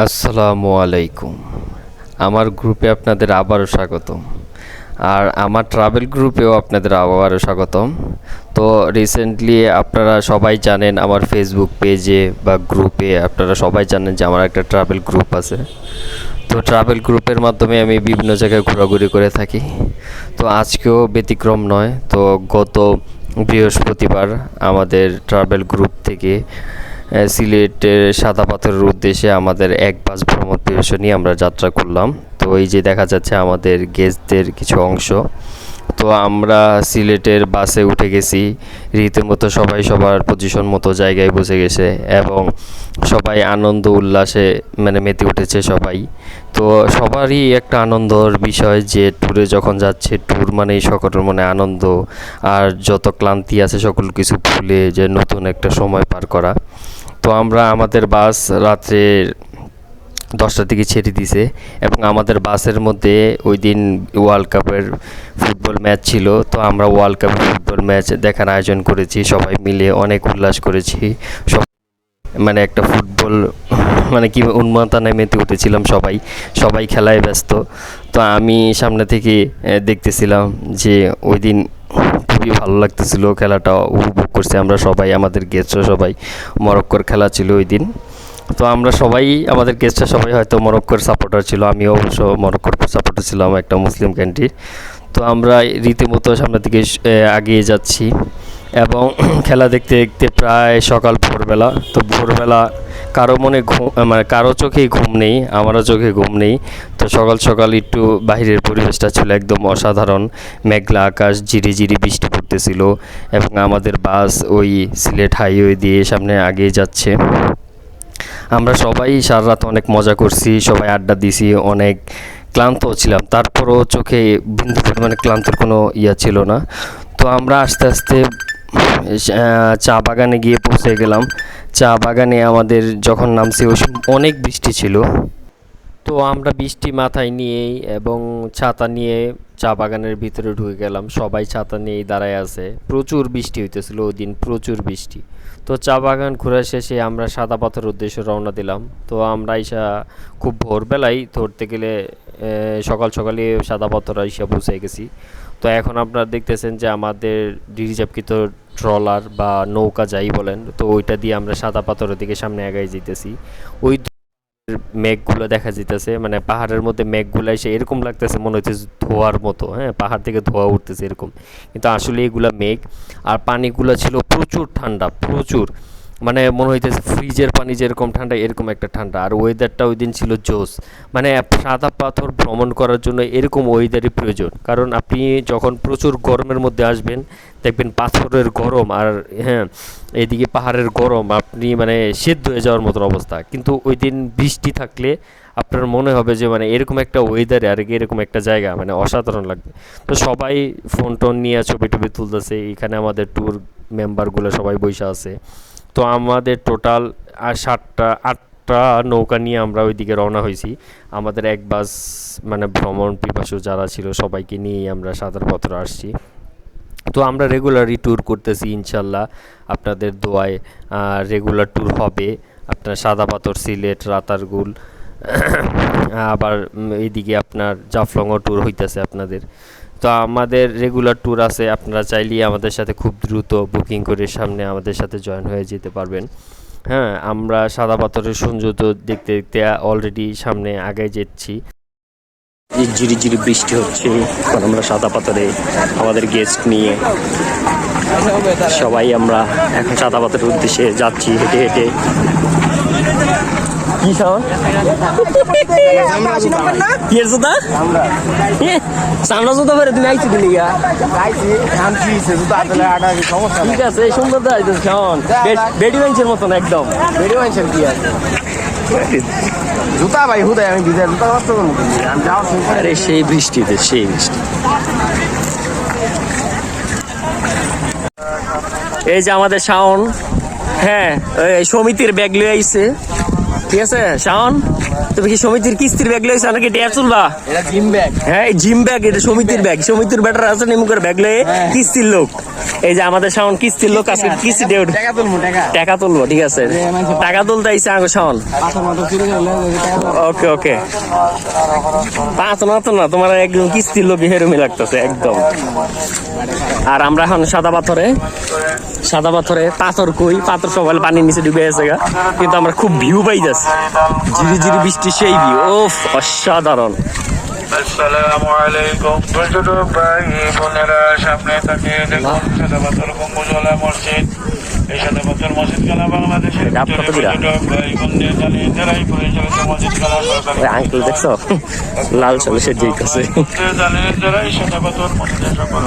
আসসালামু আলাইকুম। আমার গ্রুপে আপনাদের আবারও স্বাগতম। আর আমার ট্রাভেল গ্রুপেও আপনাদের আবারও স্বাগতম। তো রিসেন্টলি আপনারা সবাই জানেন আমার ফেসবুক পেজে বা গ্রুপে আপনারা সবাই জানেন যে আমার একটা ট্রাভেল গ্রুপ আছে। তো ট্রাভেল গ্রুপের মাধ্যমে আমি বিভিন্ন জায়গায় ঘোরাঘুরি করে থাকি। তো আজকেও ব্যতিক্রম নয়। তো গত বৃহস্পতিবার আমাদের ট্রাভেল গ্রুপ থেকে সিলেটের সাদা পাথরের উদ্দেশ্যে আমাদের এক বাস ভ্রমণ পিপাসা নিয়ে আমরা যাত্রা করলাম। তো এই যে দেখা যাচ্ছে আমাদের গেস্টদের কিছু অংশ। তো আমরা সিলেটের বাসে উঠে গেছি, রীতিমতো সবাই সবার পজিশন মতো জায়গায় বসে গেছে এবং সবাই আনন্দ উল্লাসে মেতে উঠেছে সবাই। তো সবারই একটা আনন্দর বিষয় যে ট্যুরে যখন যাচ্ছে, ট্যুর মানেই সকলের মনে আনন্দ আর যত ক্লান্তি আছে সকল কিছু ভুলে যে নতুন একটা সময় পার করা। তো আমরা আমাদের বাস রাত্রে 10টার দিকে ছেড়ে দিছে এবং আমাদের বাসের মধ্যে ওই দিন ওয়ার্ল্ড কাপের ফুটবল ম্যাচ ছিল। তো আমরা ওয়ার্ল্ড কাপের ফুটবল ম্যাচ দেখার আয়োজন করেছি, সবাই মিলে অনেক উল্লাস করেছি। সব একটা ফুটবল কি উন্মাদনায় মেতে উঠেছিলাম সবাই, সবাই খেলায় ব্যস্ত। তো আমি সামনে থেকে দেখতেছিলাম যে ওই দিন খুবই ভালো লাগতেছিল, খেলাটা উপভোগ করছি আমরা সবাই, আমাদের গেস্টরা সবাই। মরক্কোর খেলা ছিল ওই দিন। তো আমরা সবাই, আমাদের গেস্টরা সবাই হয়তো মরক্কোর সাপোর্টার ছিল, আমিও অবশ্য মরক্কোর সাপোর্টার ছিলাম, একটা মুসলিম কান্ট্রি। তো আমরা রীতিমতো সামনের দিকে এগিয়ে যাচ্ছি এবং খেলা দেখতে দেখতে প্রায় সকাল ভোরবেলা। তো ভোরবেলা কারো মনে ঘুম কারো চোখেই ঘুম নেই, আমারও চোখে ঘুম নেই। তো সকাল সকাল একটু বাইরের পরিবেশটা ছিল একদম অসাধারণ, মেঘলা আকাশ, ঝিরিঝিরি বৃষ্টি পড়তেছিল এবং আমাদের বাস ওই সিলেট হাইওয়ে দিয়ে সামনে এগিয়ে যাচ্ছে। আমরা সবাই সারা রাত অনেক মজা করছি, সবাই আড্ডা দিছি, অনেক ক্লান্ত ছিলাম, তারপরও চোখে বিন্দু পরিমাণে ক্লান্তির কোনো ছিল না। তো আমরা আস্তে আস্তে চা বাগানে গিয়ে পৌঁছে গেলাম। চা বাগানে আমাদের যখন নামছি ওই অনেক বৃষ্টি ছিল। তো আমরা বৃষ্টি মাথায় নিয়েই এবং ছাতা নিয়ে চা বাগানের ভিতরে ঢুকে গেলাম। সবাই ছাতা নিয়েই দাঁড়ায় আছে, প্রচুর বৃষ্টি হইতেছিল ওই দিন, প্রচুর বৃষ্টি। তো চা বাগান ঘোরা শেষে আমরা সাদা পাথর উদ্দেশ্যে রওনা দিলাম। তো আমরা আইসা খুব ভোরবেলায়, ধরতে গেলে সকাল সকালে সাদা পাথর আইসা পৌঁছে গেছি। তো এখন আপনারা দেখতেছেন যে আমাদের রিজার্ভকৃত ট্রলার বা নৌকা যাই বলেন, তো ওইটা দিয়ে আমরা সাদা পাথরের দিকে সামনে এগিয়ে যেতেছি। ওই মেঘগুলো দেখা যেতেছে, পাহাড়ের মধ্যে মেঘগুলো এসে এরকম লাগতেছে মনে হচ্ছে ধোয়ার মতো, হ্যাঁ, পাহাড় থেকে ধোয়া উঠতেছে এরকম, কিন্তু আসলে এগুলা মেঘ। আর পানিগুলো ছিল প্রচুর ঠান্ডা, প্রচুর, মনে হইতেছে ফ্রিজের পানি যেরকম ঠান্ডা এরকম একটা ঠান্ডা। আর ওয়েদারটা ওই দিন ছিল জোস। সাদা পাথর ভ্রমণ করার জন্য এরকম ওয়েদারই প্রয়োজন, কারণ আপনি যখন প্রচুর গরমের মধ্যে আসবেন দেখবেন পাথরের গরম আর হ্যাঁ এদিকে পাহাড়ের গরম, আপনি সেদ্ধ হয়ে যাওয়ার মতন অবস্থা। কিন্তু ওই দিন বৃষ্টি থাকলে আপনার মনে হবে যে এরকম একটা ওয়েদারে আর এরকম একটা জায়গা অসাধারণ লাগবে। তো সবাই ফোন টোন নিয়ে ছবি টবি তুলতেছে, এখানে আমাদের ট্যুর মেম্বারগুলো সবাই বসে আছে। তো আমাদের টোটাল 8টা নৌকা নিয়ে আমরা ওইদিকে রওনা হয়েছি। আমাদের এক বাস ভ্রমণ পিপাসু যারা ছিল সবাইকে নিয়েই আমরা সাদা পাথর আসছি। তো আমরা রেগুলারই ট্যুর করতেছি, ইনশাল্লাহ আপনাদের দোয়ায় রেগুলার ট্যুর হবে। আপনার সাদা পাথর, সিলেট, রাতারগুল, আবার এইদিকে আপনার জাফলংও ট্যুর হইতেছে আপনাদের। তো আমাদের রেগুলার ট্যুর আছে, আপনারা চাইলেই আমাদের সাথে খুব দ্রুত বুকিং করে সামনে আমাদের সাথে জয়েন হয়ে যেতে পারবেন। হ্যাঁ, আমরা সাদা পাথরের সৌন্দর্য দেখতে দেখতে অলরেডি সামনে আগায় যাচ্ছি। ঝিরি ঝিরি বৃষ্টি হচ্ছে, আমরা সাদা পাথরে আমাদের গেস্ট নিয়ে সবাই আমরা এখন সাদা পাথরের উদ্দেশ্যে যাচ্ছি হেঁটে হেঁটে। কি সামনা জুতা পরে তুমি আইছি দিলি ঠিক আছে, সুন্দর বেডি বেঞ্চের মতন একদম। বেডি বেঞ্চের কি আছে জুতা ভাই হুদায় আমি ভিজে জুতা কষ্ট করবো। আরে সেই বৃষ্টিতে, সেই বৃষ্টি। এই যে আমাদের শাওন, হ্যাঁ, সমিতির ব্যাগ লিয়ে আইছে। ঠিক আছে শাওন, তুমি কি সমিতির কিস্তির ব্যাগ লইছো নাকি ট্যাপ চলবা? এটা জিম ব্যাগ। হ্যাঁ জিম ব্যাগ, এটা সমিতির ব্যাগ। সমিতির ব্যাটার আছে নিমুকের ব্যাগ লয়ে কিস্তির লোক। এই যে আমাদের শাওন কিস্তির লোক, আজকে কিস্তি দেউ টাকা তুলবো টাকা। টাকা তুলবো। ঠিক আছে, টাকা তুলতে আইসা আগে শাওন। পাথর মাথর চুরি করে টাকা তুলবো। ওকে ওকে, পাঁচ না তো না, তোমার একদম কিস্তির লোক হেরমি লাগতেছে একদম। আর আমরা এখন সাদা পাথরে পাথর কই, পাথর সবাই পানির নিচে ডুবে আছে গা, কিন্তু আমরা খুব ভিউ পাইতেছি, ঝিরি ঝিরি বৃষ্টি, সেই ভিউ। ওফ, অসাধারণ। আসসালামু আলাইকুম। ছোট ভাই বোনেরা, সামনে থাকে দেখুন সাদা পাথর গম্বুজওয়ালা মসজিদ। এই সাদা পাথর মসজিদ খেলা বাংলাদেশের ডাব কত বিরা? ছোট ভাই বোনদের জানিয়ে যারাই পরিচালিত মসজিদ খেলা সরকারি আঙ্কেল দেখছো লাল চলে সে যেতেছে। জানিয়ে যারাই সাদা পাথর মসজিদের সকল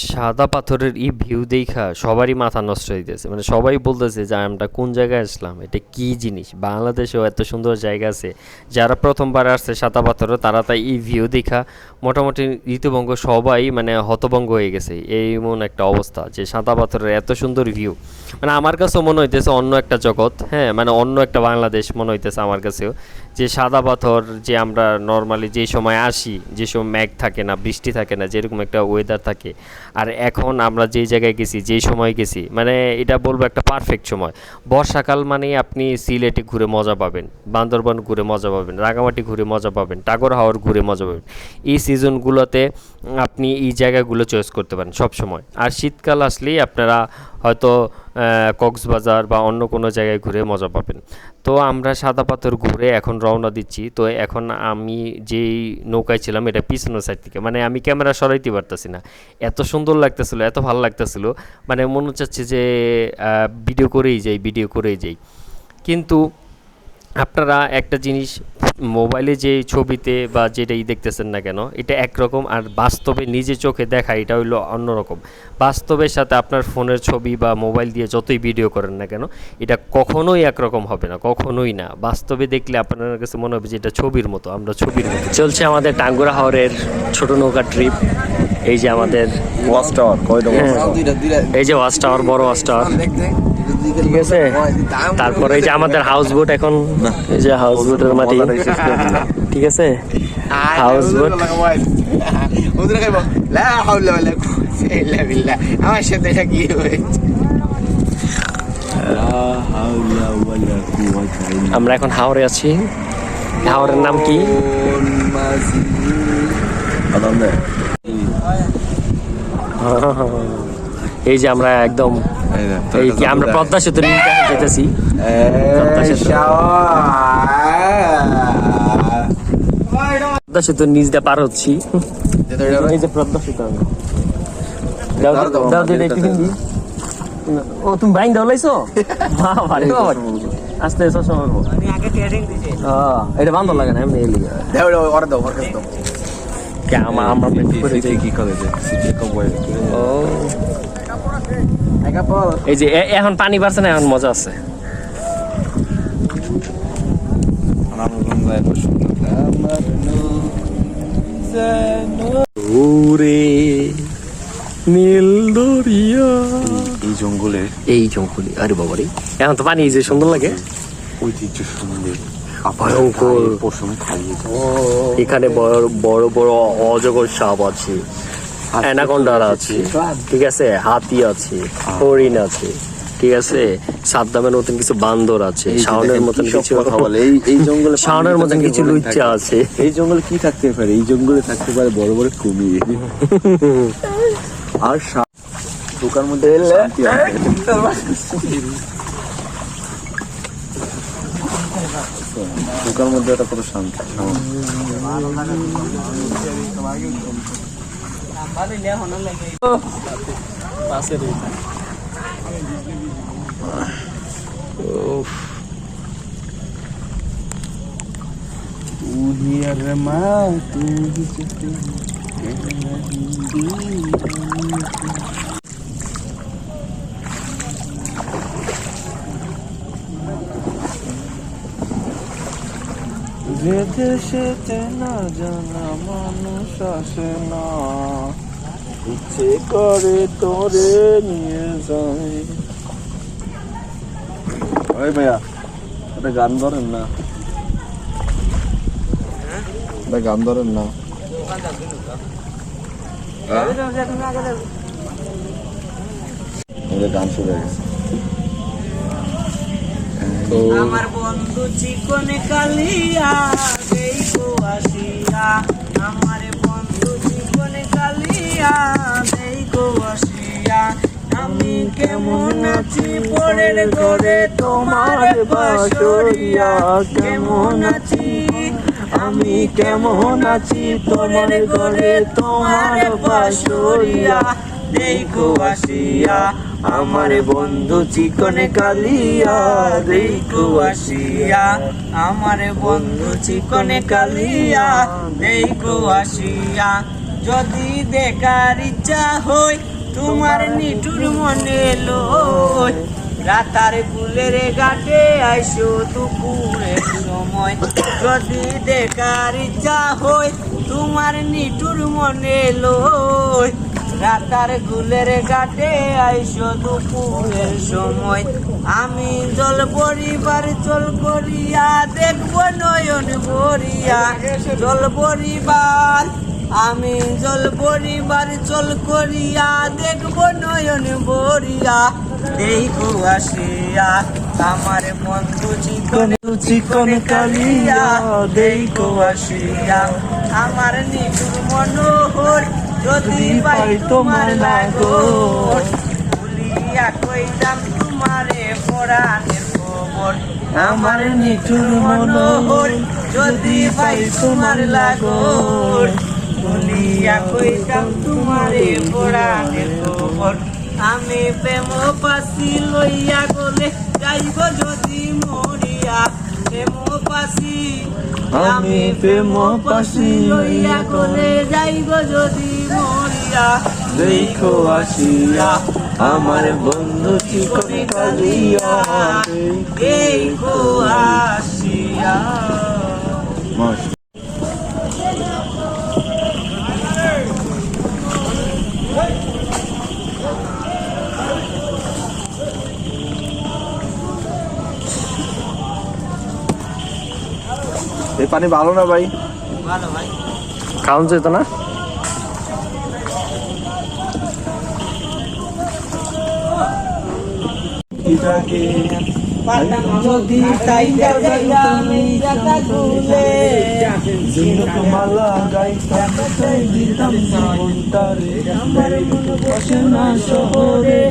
সাদা পাথরের এই ভিউ দেখা সবারই মাথা নষ্ট হইতেছে, মানে সবাই বলতেছে যে আমরা কোন জায়গায় আসলাম, এটা কি জিনিস, বাংলাদেশেও এত সুন্দর জায়গা আছে। যারা প্রথমবার আসছে সাদা পাথরে, তারা তাই এই ভিউ দেখা মোটামুটি ঋতুভঙ্গ সবাই মানে হতভঙ্গ হয়ে গেছে। এমন একটা অবস্থা যে সাদা পাথরের এত সুন্দর ভিউ, মানে আমার কাছেও মনে হইতেছে অন্য একটা জগৎ। হ্যাঁ, মানে অন্য একটা বাংলাদেশ মনে হইতেছে আমার কাছেও। যে সাদা পাথর, যে আমরা নর্মালি যে সময় আসি, যে সময় মেঘ থাকে না, বৃষ্টি থাকে না, যেরকম একটা ওয়েদার থাকে, আর এখন আমরা যেই জায়গায় গেছি, যেই সময় গেছি, মানে এটা বলবো একটা পারফেক্ট সময়। বর্ষাকাল মানে আপনি সিলেটে ঘুরে মজা পাবেন, বান্দরবান ঘুরে মজা পাবেন, রাঙামাটি ঘুরে মজা পাবেন, টাগর হাওর ঘুরে মজা পাবেন। এই সিজনগুলোতে আপনি এই জায়গাগুলো চয়েস করতে পারেন সব সময়। আর শীতকাল আসলেই আপনারা হয়তো কক্সবাজার বা অন্য কোনো জায়গায় ঘুরে মজা পাবেন। তো আমরা সাদা পাথর ঘুরে এখন রওনা দিচ্ছি। তো এখন আমি যেই নৌকায় ছিলাম, এটা পিছনের সাইড থেকে, মানে আমি ক্যামেরা সরাইতে পারতেছি না, এত সুন্দর লাগতেছিল, এত ভালো লাগতেছিল, মানে মনে চাচ্ছে যে ভিডিও করেই যাই। কিন্তু আপনারা একটা জিনিস, মোবাইলে যে ছবিতে বা যেটাই দেখতেছেন না কেন, এটা একরকম, আর বাস্তবে নিজে চোখে দেখা এটা হইলো অন্যরকম। বাস্তবের সাথে আপনার ফোনের ছবি বা মোবাইল দিয়ে যতই ভিডিও করেন না কেন, এটা কখনোই একরকম হবে না, কখনোই না। বাস্তবে দেখলে আপনার কাছে মনে হবে যে এটা ছবির মতো, আমরা ছবির মতো। চলছে আমাদের টাঙ্গুরা হাওরের ছোট নৌকা ট্রিপ। এই যে আমাদের ওয়াচ টাওয়ার কয়টা? এই যে ওয়াচ টাওয়ার, বড় ওয়াচ টাওয়ার, ঠিক আছে। তারপরে এই যে আমাদের হাউস বোট, এখন এই যে হাউস বোটের মাটি, ঠিক আছে, হাউস বোট। আমার সাথে এটা কি হয়েছে? আমরা এখন হাওরে আছি। হাওরের নাম কি? এই যে আমরা একদম এই কি আমরা পদ্মা সেতুর নিচে যেতেছি। পদ্মা সেতুর নিচ দিয়ে পার হচ্ছি। এই যে পদ্মা সেতু। দাও দিদি একটু হিন্দি। ও তুমি বাইং দাও লাইছো? বাবা রে বাবা, আস্তে আস্তে সময় হবে। আমি আগে ট্রেনিং দিছি। এটা বান্দর লাগে না, এমনি এলি দাও ওর দাও ওর কাছে দাও। কে আমরা করে যাই কি করে যে সিটি কবয়। ও এই যে এখন পানি বাড়ছে না, এখন মজা আছে। ওরে নীল দরিয়া, এই জঙ্গলে আরে বাবারে, এখন তো পানি যে সুন্দর লাগে, ঐতিহ্য সুন্দর ভয়ঙ্কর। এখানে বড় বড় অজগর সাপ আছে, অ্যানাকন্ডার আছে, ঠিক আছে, হাতি আছে, হরিণ আছে, ঠিক আছে, সাদ্দামের মতন কিছু বান্দর আছে, শাওনের মতন কিছু, এই জঙ্গলে শাওনের মতন কিছু লুচ্চা আছে। এই জঙ্গলে কি থাকতে পারে? এই জঙ্গলে থাকতে পারে বড় বড় কুমির আর ঢোকার মধ্যে শান্তি আছে। ঢোকার মধ্যে একটা কত শান্তি। যে দেশেতে না জানা মানুষ আসে না, ইচ্ছে করে তোরে নিয়ে যায়। ওই ভাইয়া একটা গান ধরেন না, একটা গান ধরেন না। গান শুরু হয়ে গেছে। আমার বন্ধু চিকনে কালিয়া দেখো আসিয়া, আমার বন্ধু চিকনে কালিয়া দেখো আসিয়া, আমি কেমন আছি পরের ঘরে তোমার বাসরিয়া, কেমন আছি আমি কেমন আছি পরের ঘরে তোমার বাসরিয়া, দেখো আসিয়া আমার বন্ধু চিকনে কালিয়া, দেখো আসিয়া আমার বন্ধু চিকনে কালিয়া, দেখো আসিয়া, যদি দেখার ইচ্ছা হয় তোমার নিঠুর মনে লয়, রাতার কুলের ঘাটে আইসো দুপুরের সময়, যদি দেখার ইচ্ছা হয় তোমার নিঠুর মনে লয়, রাতার গুলের ঘাটে আইসো দুপুরের সময়, আমি জল পরিবার চল করিয়া দেখবো নয়ন ভরিয়া, জল পরিবার আমি জল পরিবার চল করিয়া দেখবো নয়ন ভরিয়া, দেখো আসিয়া আমার বন্ধু চিকন কালিয়া, দেখো আসিয়া আমার নিঠুর মনোহর, যদি পাই তোমার লাগর, ভুলিয়া কইলাম তোমারে পরাণের খবর, আমার নিঠুর মনোহর, যদি পাই তোমার লাগর, ভুলিয়া কইলাম তোমারে পরাণের খবর, আমি প্রেম পাশি লইয়া গলে যাইব যদি মরিয়া, প্রেম পাশি আমি প্রেম পাশি লইয়া গলে যাইব যদি মরিয়া, দেখো আসিয়া আমার বন্ধু চিকনে কালিয়া, দেখো আসিয়া। এই পানি ভালো না ভাই? ভালো ভাই, খাওয়ান যেত না? যদি তাই আমি জায়গা তুলে মালা গাইতাম দিতাম জীবনটারে, আমার মন বসে না শহরে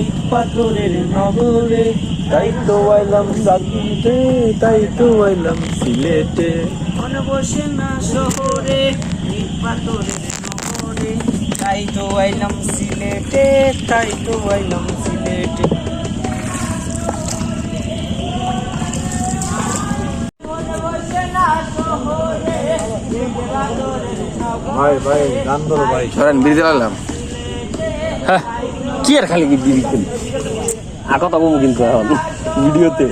ইট পাথরের নগরে, তাই তো আইলাম সাকিতে, তাই তো আইলাম সিলেটে। মন বসে না শহরে ইট পাথরের নগরে, তাই তো আইলাম সিলেটে, তাই তো আইলাম সিলেটে। ভাই ভাই গান ধরো ভাই। সরেন বিড়ি দিলাম। হ্যাঁ কি আর খালি বিড়ি দিন আর কথা বলবো কিন্তু এখন ভিডিওতে।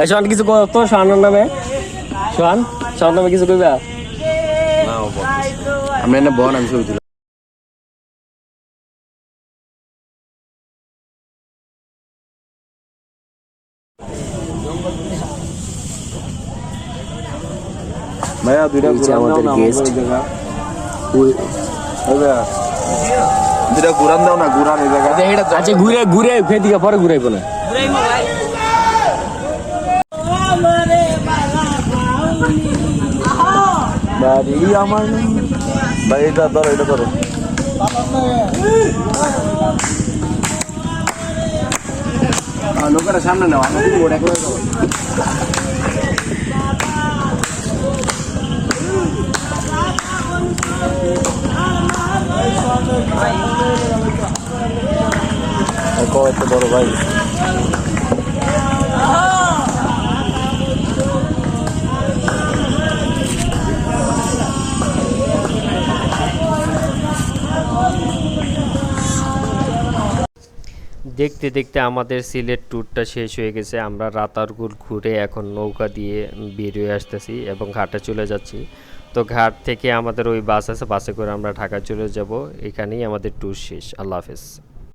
এই সোহান কিছু তো সোহানের নামে, সোহান সোহান নামে কিছু কইবা? আমি এনে বন আমি ছবি তুলি। ভাইয়া দুইটা আমাদের গেস্ট দুইটা ঘুরান দাও না, ঘুরান এই জায়গা। আচ্ছা ঘুরে ঘুরে ফের দিকে পরে ঘুরাইবো না। বাড়ি আমার ভাই, এটা ধরো, এটা ধরো। লোকেরা সামনে নেওয়া ওটা করে দাও। কত বড় ভাই, দেখতে দেখতে আমাদের সিলেট ট্যুরটা শেষ হয়ে গেছে। আমরা রাতারগুল ঘুরে এখন নৌকা দিয়ে বেরিয়ে আসতেছি এবং ঘাটে চলে যাচ্ছি। তো ঘাট থেকে আমাদের ওই বাস আছে, বাসে করে আমরা ঢাকা চলে যাব। এখানেই আমাদের ট্যুর শেষ। আল্লাহ হাফেজ।